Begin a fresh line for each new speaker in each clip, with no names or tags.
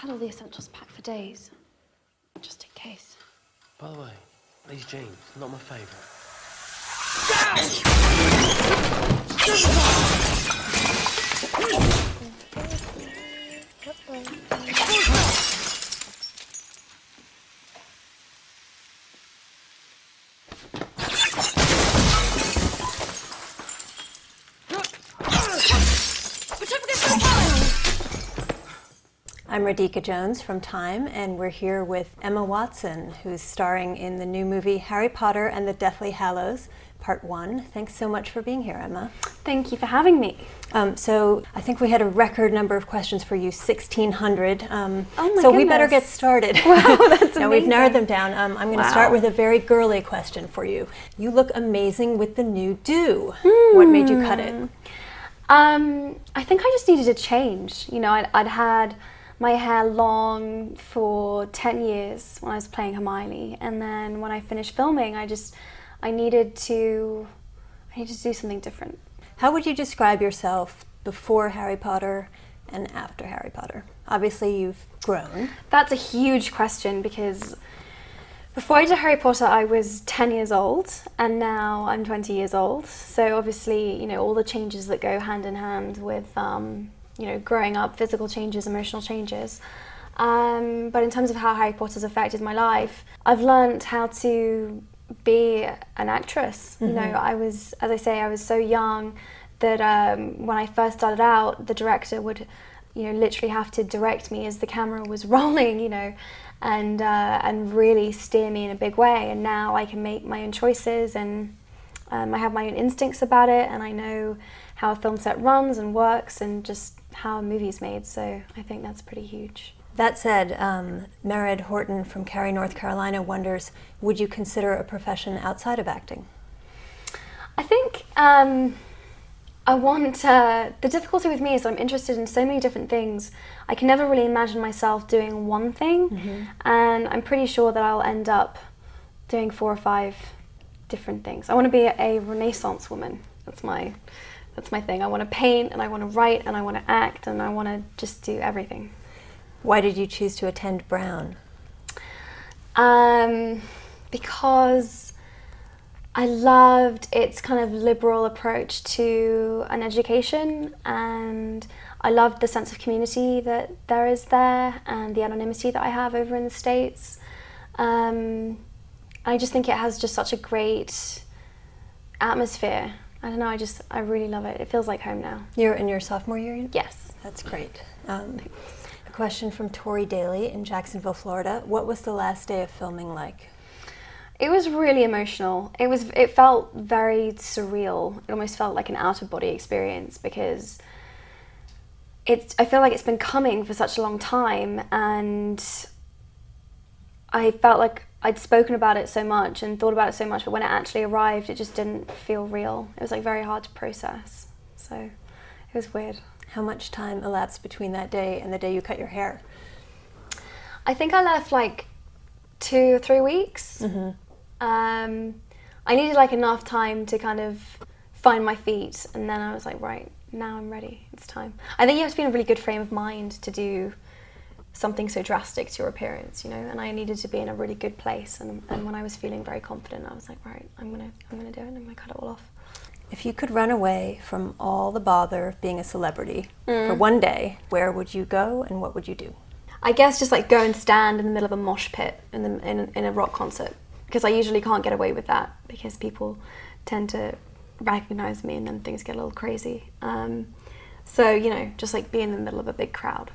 had all the essentials packed for days, just in case.
By the way, these jeans, not my favourite.
I'm Radhika Jones from Time, and we're here with Emma Watson, who's starring in the new movie Harry Potter and the Deathly Hallows, Part 1. Thanks so much for being here, Emma.
Thank you for having me.
So I think we had a record number of questions for you, 1,600.
Oh my
so
goodness.
We better get started.
Wow, that's amazing.
Now we've narrowed them down. I'm going to start with a very girly question for you. You look amazing with the new do. What made you cut it?
I think I just needed a change. You know, I'd had my hair long for 10 years when I was playing Hermione, and then when I finished filming, I needed to do something different.
How would you describe yourself before Harry Potter and after Harry Potter? Obviously you've grown.
That's a huge question, because before I did Harry Potter I was 10 years old, and now I'm 20 years old. So obviously, you know, all the changes that go hand in hand with you know, growing up, physical changes, emotional changes. But in terms of how Harry Potter's affected my life, I've learned how to be an actress. You know, I was, as I say, I was so young that when I first started out, the director would, you know, literally have to direct me as the camera was rolling, you know, and really steer me in a big way. And now I can make my own choices, and I have my own instincts about it, and I know how a film set runs and works, and just how a movie's made. So I think that's pretty huge.
That said, Mered Horton from Cary, North Carolina wonders, would you consider a profession outside of acting?
I think I want, the difficulty with me is that I'm interested in so many different things. I can never really imagine myself doing one thing, and I'm pretty sure that I'll end up doing 4 or 5 different things. I want to be a Renaissance woman. That's my thing. I want to paint, and I want to write, and I want to act, and I want to just do everything.
Why did you choose to attend Brown?
Because I loved its kind of liberal approach to an education, and I loved the sense of community that there is there, and the anonymity that I have over in the States. I just think it has just such a great atmosphere. I don't know, I really love it. It feels like home now.
You're in your sophomore year?
Yes.
That's great. A question from Tori Daly in Jacksonville, Florida. What was the last day of filming like?
It was really emotional. It felt very surreal. It almost felt like an out-of-body experience, because I feel like it's been coming for such a long time, and I felt like I'd spoken about it so much and thought about it so much, but when it actually arrived, it just didn't feel real. It was like very hard to process. So it was weird.
How much time elapsed between that day and the day you cut your hair?
I think I left like 2 or 3 weeks. I needed like enough time to kind of find my feet, and then I was like, right, now I'm ready, it's time. I think you have to be in a really good frame of mind to do something so drastic to your appearance, you know, and I needed to be in a really good place, and when I was feeling very confident, I was like, right, I'm gonna do it, and I'm gonna cut it all off.
If you could run away from all the bother of being a celebrity for one day, where would you go and what would you do?
I guess just like go and stand in the middle of a mosh pit in a rock concert, because I usually can't get away with that, because people tend to recognize me and then things get a little crazy. So, you know, just like be in the middle of a big crowd,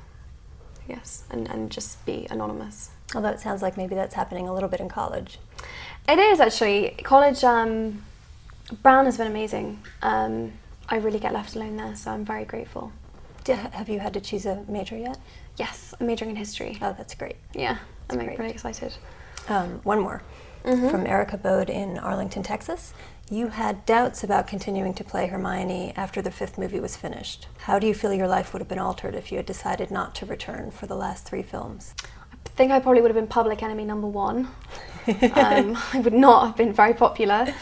yes, and just be anonymous.
Although it sounds like maybe that's happening a little bit in college.
It is actually. College, Brown has been amazing. I really get left alone there, so I'm very grateful.
Have you had to choose a major yet?
Yes, I'm majoring in history.
Oh, that's great.
Yeah, I'm
great.
really excited.
One more. From Erica Bode in Arlington, Texas. You had doubts about continuing to play Hermione after the 5th movie was finished. How do you feel your life would have been altered if you had decided not to return for the last 3 films?
I think I probably would have been public enemy number 1. I would not have been very popular.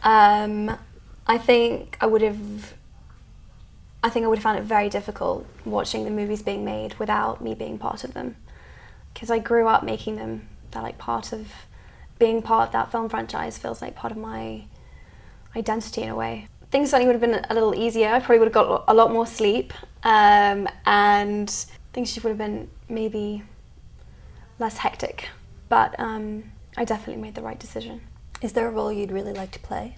I think I would have I think I would have found it very difficult watching the movies being made without me being part of them. Because I grew up making them. They're like being part of that film franchise feels like part of my identity in a way. Things certainly would have been a little easier. I probably would have got a lot more sleep, and things just would have been maybe less hectic. But I definitely made the right decision.
Is there a role you'd really like to play?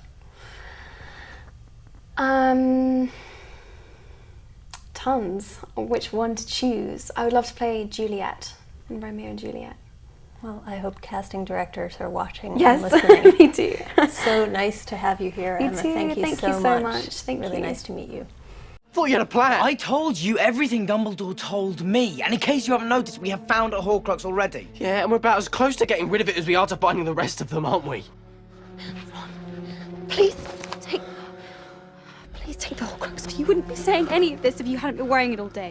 Tons. Which one to choose? I would love to play Juliet in Romeo and Juliet.
Well, I hope casting directors are watching
Yes,
and listening.
me too.
So nice to have you here,
Me
Emma.
too.
Thank you so much.
Thank
really
you.
nice to meet you.
Thought you had a plan.
I told you everything Dumbledore told me, and in case you haven't noticed, we have found a Horcrux already.
Yeah, and we're about as close to getting rid of it as we are to finding the rest of them, aren't we?
Please take the Horcrux. You wouldn't be saying any of this if you hadn't been wearing it all day.